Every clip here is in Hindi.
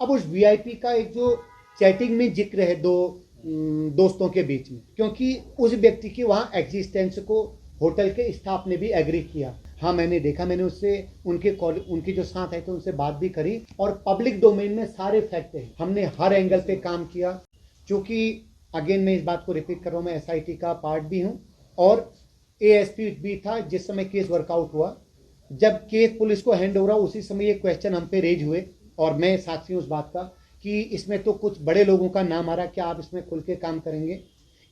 अब उस वीआईपी का एक जो चैटिंग में जिक्र है दो दोस्तों के बीच में, क्योंकि उस व्यक्ति की वहाँ एग्जिस्टेंस को होटल के स्टाफ ने भी एग्री किया। हाँ, मैंने देखा, मैंने उससे उनके जो साथ आए थे उनसे बात भी करी और पब्लिक डोमेन में सारे फैक्ट हैं। हमने हर एंगल पे काम किया। क्योंकि अगेन मैं इस बात को रिपीट कर रहा हूँ, मैं एसआईटी का पार्ट भी हूँ और एएसपी भी था जिस समय केस वर्कआउट हुआ। जब केस पुलिस को हैंड ओवर हुआ उसी समय ये क्वेश्चन हम पे रेज हुए और मैं साक्षी हूँ उस बात का कि इसमें तो कुछ बड़े लोगों का नाम आ रहा, क्या आप इसमें खुल के काम करेंगे?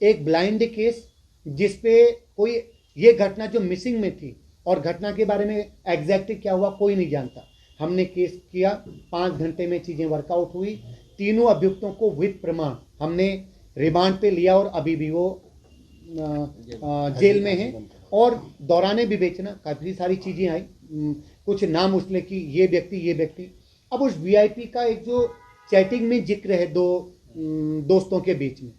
एक ब्लाइंड केस जिसपे कोई ये घटना जो मिसिंग में थी और घटना के बारे में एग्जैक्टली क्या हुआ कोई नहीं जानता। हमने केस किया, 5 घंटे में चीज़ें वर्कआउट हुई। तीनों अभियुक्तों को विद प्रमाण हमने रिमांड पे लिया और अभी भी वो जेल में है। और दौराने विवेचना काफ़ी सारी चीज़ें आई, कुछ नाम उसने कि ये व्यक्ति। अब उस वीआईपी का एक जो चैटिंग में जिक्र है दो दोस्तों के बीच में,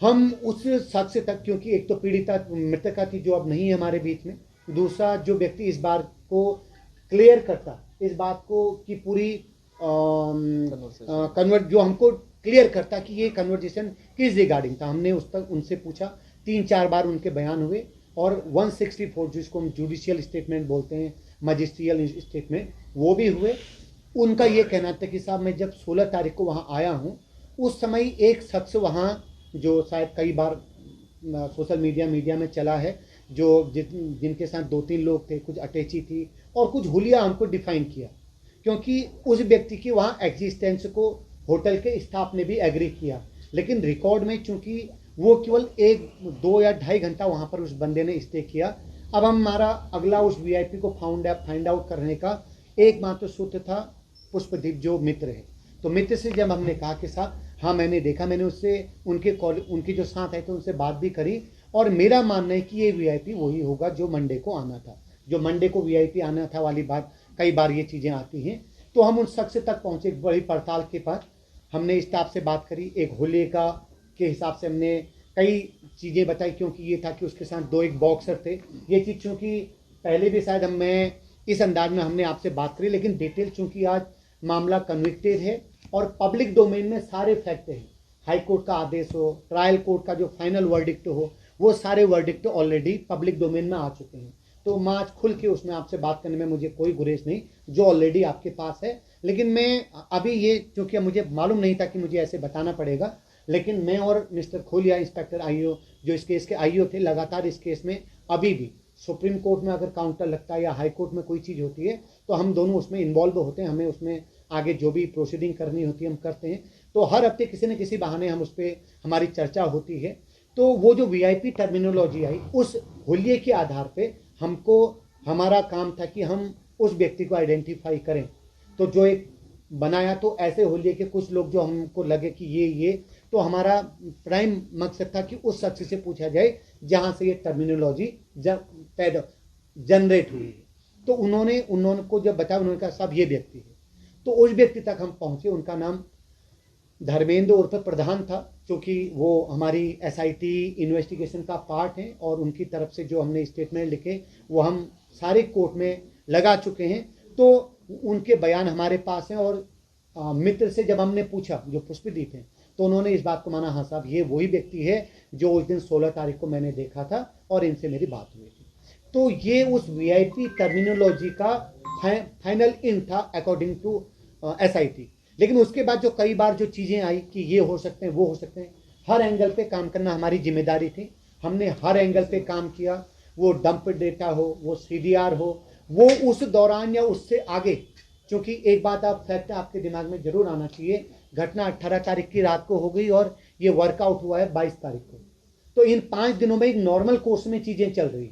हम उस शख्स तक, क्योंकि एक तो पीड़िता मृतका थी जो अब नहीं है हमारे बीच में, दूसरा जो व्यक्ति इस बार को क्लियर करता इस बात को कि पूरी कन्वर्ट जो हमको क्लियर करता कि ये कन्वर्जेशन किस रिगार्डिंग था, हमने उस तक उनसे पूछा। 3-4 बार उनके बयान हुए और 164 जिसको हम जुडिशियल स्टेटमेंट बोलते हैं, मजिस्ट्रियल स्टेटमेंट, वो भी हुए। उनका ये कहना था कि साहब मैं जब 16 तारीख को वहाँ आया हूँ उस समय एक शख्स वहाँ जो शायद कई बार सोशल मीडिया में चला है, जो जिनके साथ 2-3 लोग थे, कुछ अटैची थी और कुछ हुलिया हमको डिफाइन किया, क्योंकि उस व्यक्ति की वहाँ एग्जिस्टेंस को होटल के स्टाफ ने भी एग्री किया। लेकिन रिकॉर्ड में चूंकि वो केवल 1-2 या 2.5 घंटा वहाँ पर उस बंदे ने स्टे किया। अब हमारा अगला उस वीआईपी को फाइंड आउट करने का एकमात्र सूत्र था पुष्पदीप जो मित्र है। तो मित्र से जब हमने कहा कि साहब हाँ मैंने देखा, मैंने उससे उनके जो साथ आए थे उनसे बात भी करी और मेरा मानना है कि ये वीआईपी वही होगा जो मंडे को आना था, जो मंडे को वीआईपी आना था वाली बात। कई बार ये चीज़ें आती हैं। तो हम उन शख्स तक पहुँचे बड़ी पड़ताल के बाद, हमने स्टाफ से बात करी, एक होले का के हिसाब से हमने कई चीज़ें बताई, क्योंकि ये था कि उसके साथ 2 एक बॉक्सर थे। ये चीज़ चूँकि पहले भी शायद मैं इस अंदाज में हमने आपसे बात करी, लेकिन डिटेल चूँकि आज मामला कन्विक्टेड है और पब्लिक डोमेन में सारे फैक्ट हैं, हाई कोर्ट का आदेश हो, ट्रायल कोर्ट का जो फाइनल वर्डिक्ट हो, वो सारे वर्डिक्ट ऑलरेडी पब्लिक डोमेन में आ चुके हैं। तो मैं आज खुल के उसमें आपसे बात करने में मुझे कोई गुरेज नहीं, जो ऑलरेडी आपके पास है। लेकिन मैं अभी ये, क्योंकि मुझे मालूम नहीं था कि मुझे ऐसे बताना पड़ेगा, लेकिन मैं और मिस्टर खोलिया, इंस्पेक्टर आईओ जो इस केस के आईओ थे, लगातार इस केस में अभी भी सुप्रीम कोर्ट में अगर काउंटर लगता है या हाई कोर्ट में कोई चीज़ होती है तो हम दोनों उसमें इन्वॉल्व होते हैं। हमें उसमें आगे जो भी प्रोसीडिंग करनी होती है हम करते हैं। तो हर हफ्ते किसी न किसी बहाने हम उस पर हमारी चर्चा होती है। तो वो जो वीआईपी टर्मिनोलॉजी आई, उस हुलिये के आधार पे हमको, हमारा काम था कि हम उस व्यक्ति को आइडेंटिफाई करें। तो जो एक बनाया, तो ऐसे होलिये के कुछ लोग जो हमको लगे कि ये तो हमारा प्राइम मकसद था कि उस शख्स से पूछा जाए जहाँ से ये टर्मिनोलॉजी पैदा जनरेट हुई है। तो उन्होंने को जब बताया, उन्होंने कहा साहब ये व्यक्ति है। तो उस व्यक्ति तक हम पहुँचे। उनका नाम धर्मेंद्र उर्फ प्रधान था, क्योंकि वो हमारी एसआईटी इन्वेस्टिगेशन का पार्ट है और उनकी तरफ से जो हमने स्टेटमेंट लिखे वो हम सारे कोर्ट में लगा चुके हैं। तो उनके बयान हमारे पास हैं और मित्र से जब हमने पूछा जो पुष्पदीप हैं, तो उन्होंने इस बात को माना, हाँ साहब ये वही व्यक्ति है जो उस दिन 16 तारीख को मैंने देखा था और इनसे मेरी बात हुई थी। तो ये उस वीआईपी टर्मिनोलॉजी का फाइनल इन था अकॉर्डिंग टू एसआईटी। लेकिन उसके बाद जो कई बार जो चीज़ें आई कि ये हो सकते हैं, वो हो सकते हैं, हर एंगल पे काम करना हमारी जिम्मेदारी थी। हमने हर एंगल पे काम किया, वो डंप डेटा हो, वो सीडीआर हो, वो उस दौरान या उससे आगे। क्योंकि एक बात आप फैक्ट आपके दिमाग में जरूर आना चाहिए, घटना 18 तारीख की रात को हो गई और ये वर्कआउट हुआ है 22 तारीख को। तो इन 5 दिनों में एक नॉर्मल कोर्स में चीज़ें चल रही।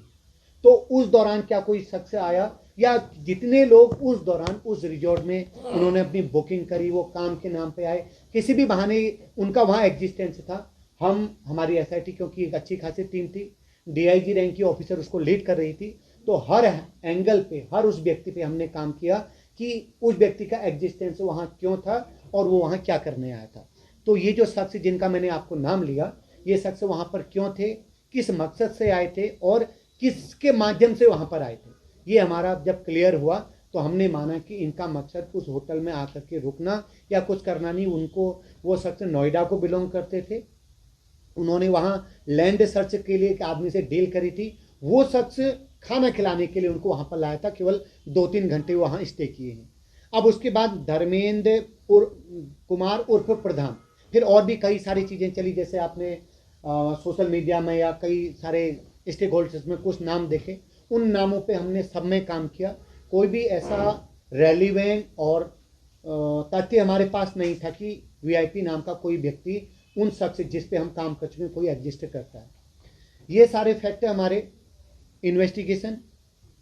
तो उस दौरान क्या कोई शख्स आया, या जितने लोग उस दौरान उस रिजॉर्ट में उन्होंने अपनी बुकिंग करी, वो काम के नाम पे आए, किसी भी बहाने उनका वहाँ एग्जिस्टेंस था। हमारी एसआईटी, क्योंकि एक अच्छी खासी टीम थी, डीआईजी रैंक की ऑफिसर उसको लीड कर रही थी, तो हर एंगल पे, हर उस व्यक्ति पे हमने काम किया कि उस व्यक्ति का एग्जिस्टेंस वहाँ क्यों था और वो वहाँ क्या करने आया था। तो ये जो शख्स जिनका मैंने आपको नाम लिया, ये शख्स वहाँ पर क्यों थे, किस मकसद से आए थे और किसके माध्यम से वहाँ पर आए थे, ये हमारा जब क्लियर हुआ तो हमने माना कि इनका मकसद उस होटल में आकर के रुकना या कुछ करना नहीं। उनको, वो शख्स नोएडा को बिलोंग करते थे, उन्होंने वहाँ लैंड सर्च के लिए एक आदमी से डील करी थी, वो शख्स खाना खिलाने के लिए उनको वहाँ पर लाया था, केवल 2-3 घंटे वहाँ स्टे किए हैं। अब उसके बाद धर्मेंद्र कुमार उर्फ प्रधान, फिर और भी कई सारी चीज़ें चली, जैसे आपने सोशल मीडिया में या कई सारे स्टेक होल्डर्स में कुछ नाम देखे, उन नामों पे हमने सब में काम किया। कोई भी ऐसा रेलिवेंट और तथ्य हमारे पास नहीं था कि वीआईपी नाम का कोई व्यक्ति उन शख्स जिस पे हम काम कर चुके हैं कोई एग्जिस्ट करता है। ये सारे फैक्ट है हमारे इन्वेस्टिगेशन।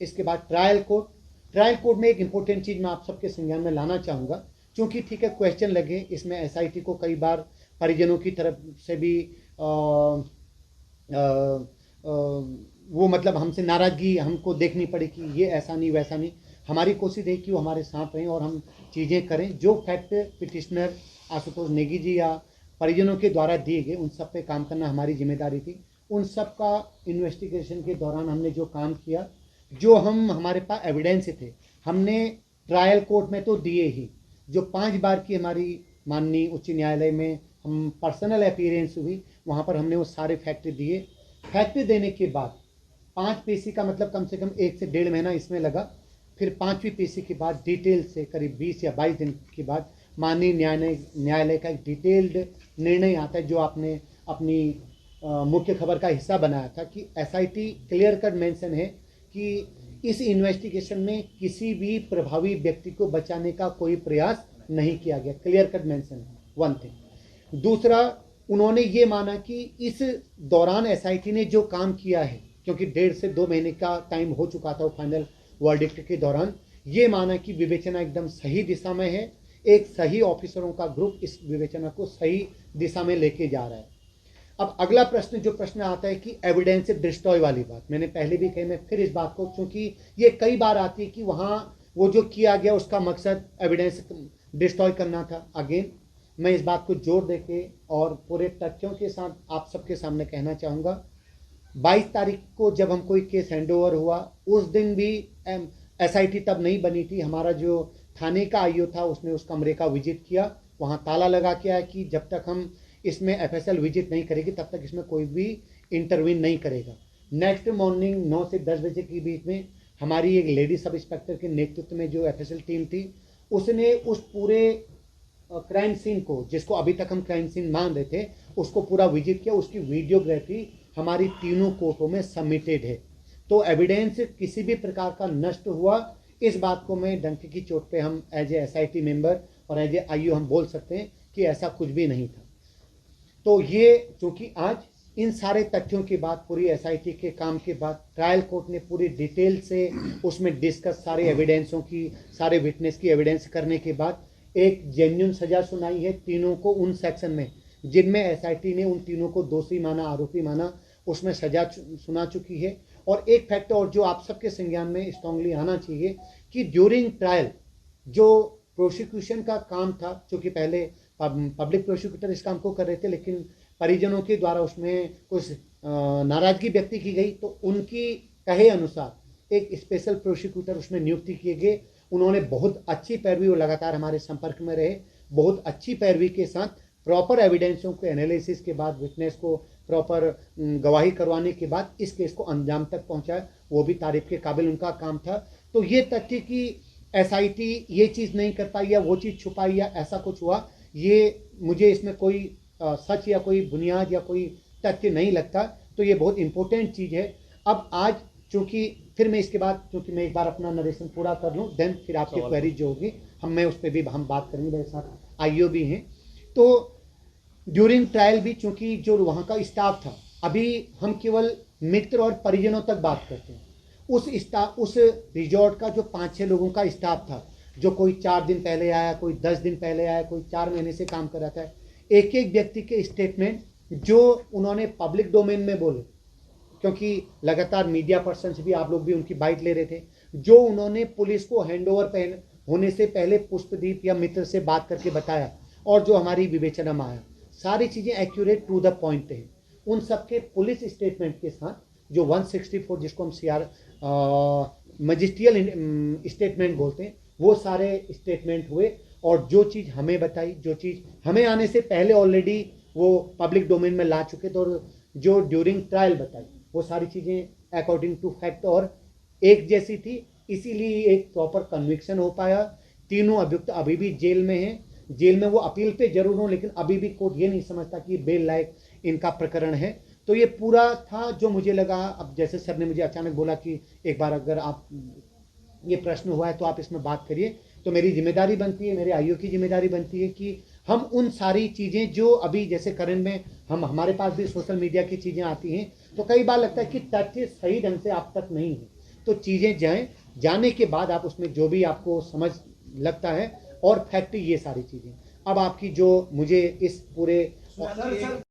इसके बाद ट्रायल कोर्ट में एक इंपॉर्टेंट चीज़ मैं आप सबके संज्ञान में लाना चाहूँगा, क्योंकि ठीक है क्वेश्चन लगे इसमें, एसआईटी को कई बार परिजनों की तरफ से भी वो मतलब हमसे नाराज़गी हमको देखनी पड़ी कि ये ऐसा नहीं वैसा नहीं। हमारी कोशिश है कि वो हमारे साथ रहें और हम चीज़ें करें। जो फैक्ट पिटिशनर आशुतोष नेगी जी या परिजनों के द्वारा दिए गए उन सब पे काम करना हमारी जिम्मेदारी थी। उन सब का इन्वेस्टिगेशन के दौरान हमने जो काम किया, जो हमारे पास एविडेंस थे, हमने ट्रायल कोर्ट में तो दिए ही। जो 5 बार की हमारी माननीय उच्च न्यायालय में हम पर्सनल अपीयरेंस हुई, वहाँ पर हमने वो सारे फैक्ट दिए। फैक्ट देने के बाद 5 पेशी का मतलब कम से कम 1 से 1.5 महीना इसमें लगा। फिर 5वीं पेशी के बाद डिटेल से करीब 20 या 22 दिन के बाद माननीय न्यायालय का एक डिटेल्ड निर्णय आता है, जो आपने अपनी मुख्य खबर का हिस्सा बनाया था कि एसआईटी क्लियर कट मेंशन है कि इस इन्वेस्टिगेशन में किसी भी प्रभावी व्यक्ति को बचाने का कोई प्रयास नहीं किया गया। क्लियर कट मेंशन है, वन थिंग। दूसरा, उन्होंने ये माना कि इस दौरान एसआईटी ने जो काम किया है, क्योंकि 1.5 से 2 महीने का टाइम हो चुका था वो फाइनल वर्डिक्ट के दौरान, ये माना कि विवेचना एकदम सही दिशा में है। एक सही ऑफिसरों का ग्रुप इस विवेचना को सही दिशा में लेके जा रहा है। अब अगला प्रश्न जो प्रश्न आता है कि एविडेंस डिस्ट्रॉय वाली बात, मैंने पहले भी कही, मैं फिर इस बात को, क्योंकि ये कई बार आती है कि वहाँ वो जो किया गया उसका मकसद एविडेंस डिस्ट्रॉय करना था। अगेन मैं इस बात को जोर देके और पूरे तथ्यों के साथ आप सबके सामने कहना चाहूँगा, 22 तारीख को जब हमको केस हैंडओवर हुआ, उस दिन भी एसआईटी तब नहीं बनी थी। हमारा जो थाने का आईओ था उसने उस कमरे का विजिट किया, वहाँ ताला लगा के आया कि जब तक हम इसमें एफएसएल विजिट नहीं करेगी तब तक इसमें कोई भी इंटरवीन नहीं करेगा। नेक्स्ट मॉर्निंग 9 से 10 बजे के बीच में हमारी एक लेडी सब इंस्पेक्टर के नेतृत्व में जो एफएसएल टीम थी, उसने उस पूरे क्राइम सीन को, जिसको अभी तक हम क्राइम सीन मान रहे थे, उसको पूरा विजिट किया। उसकी वीडियोग्राफी हमारी तीनों कोर्टों में सबमिटेड है। तो एविडेंस किसी भी प्रकार का नष्ट हुआ, इस बात को मैं डंके की चोट पे हम एज ए एसआईटी मेंबर और एज ए आईओ हम बोल सकते हैं कि ऐसा कुछ भी नहीं था। तो ये चूंकि आज इन सारे तथ्यों के बाद, पूरी एसआईटी के काम के बाद, ट्रायल कोर्ट ने पूरी डिटेल से उसमें डिस्कस सारे एविडेंसों की, सारे विटनेस की एविडेंस करने के बाद एक जेन्युइन सजा सुनाई है तीनों को उन सेक्शन में जिनमें एसआईटी ने उन तीनों को दोषी माना, आरोपी माना, उसमें सजा सुना चुकी है। और एक फैक्ट और जो आप सबके संज्ञान में स्ट्रांगली आना चाहिए कि ड्यूरिंग ट्रायल जो प्रोसिक्यूशन का काम था, चूँकि पहले पब्लिक प्रोसिक्यूटर इस काम को कर रहे थे, लेकिन परिजनों के द्वारा उसमें कुछ नाराजगी व्यक्त की गई, तो उनकी कहे अनुसार एक स्पेशल प्रोसिक्यूटर उसमें नियुक्ति किए गए। उन्होंने बहुत अच्छी पैरवी, वो लगातार हमारे संपर्क में रहे, बहुत अच्छी पैरवी के साथ प्रॉपर एविडेंसों के एनालिसिस के बाद, विटनेस को प्रॉपर गवाही करवाने के बाद इस केस को अंजाम तक पहुंचाया। वो भी तारीफ के काबिल उनका काम था। तो ये तथ्य कि एसआईटी ये चीज़ नहीं कर पाई या वो चीज़ छुपाई या ऐसा कुछ हुआ, ये मुझे इसमें कोई सच या कोई बुनियाद या कोई तथ्य नहीं लगता। तो ये बहुत इंपॉर्टेंट चीज़ है। अब आज चूँकि फिर मैं इसके बाद, चूँकि मैं एक बार अपना नरेशन पूरा कर लूँ, देन फिर आपकी क्वेरी जो होगी मैं उस पर भी हम बात करेंगे। मेरे साथ आईओ भी हैं। तो ड्यूरिंग ट्रायल भी चूँकि जो वहाँ का स्टाफ था, अभी हम केवल मित्र और परिजनों तक बात करते हैं। उस रिजॉर्ट का जो 5-6 लोगों का स्टाफ था, जो कोई 4 दिन पहले आया, कोई 10 दिन पहले आया, कोई 4 महीने से काम कर रहा था, एक एक व्यक्ति के स्टेटमेंट जो उन्होंने पब्लिक डोमेन में बोले, क्योंकि लगातार मीडिया पर्सन्स भी, आप लोग भी उनकी बाइट ले रहे थे, जो उन्होंने पुलिस को हैंडओवर होने से पहले पुष्पदीप या मित्र से बात करके बताया और जो हमारी विवेचना में आया, सारी चीज़ें एक्यूरेट टू द पॉइंट है। उन सबके पुलिस स्टेटमेंट के साथ जो 164 जिसको हम मजिस्ट्रियल स्टेटमेंट बोलते हैं, वो सारे स्टेटमेंट हुए। और जो चीज़ हमें बताई, जो चीज़ हमें आने से पहले ऑलरेडी वो पब्लिक डोमेन में ला चुके थे, और जो ड्यूरिंग ट्रायल बताई, वो सारी चीज़ें अकॉर्डिंग टू फैक्ट और एक जैसी थी, इसीलिए एक प्रॉपर कन्विक्शन हो पाया। तीनों अभियुक्त अभी भी जेल में हैं। जेल में वो अपील पे जरूर हो, लेकिन अभी भी कोर्ट ये नहीं समझता कि बेल लायक इनका प्रकरण है। तो ये पूरा था जो मुझे लगा। अब जैसे सर ने मुझे अचानक बोला कि एक बार अगर आप ये प्रश्न हुआ है तो आप इसमें बात करिए, तो मेरी जिम्मेदारी बनती है, मेरे आईओ की जिम्मेदारी बनती है कि हम उन सारी चीज़ें जो अभी जैसे करंट में हमारे पास भी सोशल मीडिया की चीज़ें आती हैं, तो कई बार लगता है कि तथ्य सही ढंग से आप तक नहीं है, तो चीज़ें जाएं, जाने के बाद आप उसमें जो भी आपको समझ लगता है और फैक्ट ये सारी चीज़ें। अब आपकी जो मुझे इस पूरे सर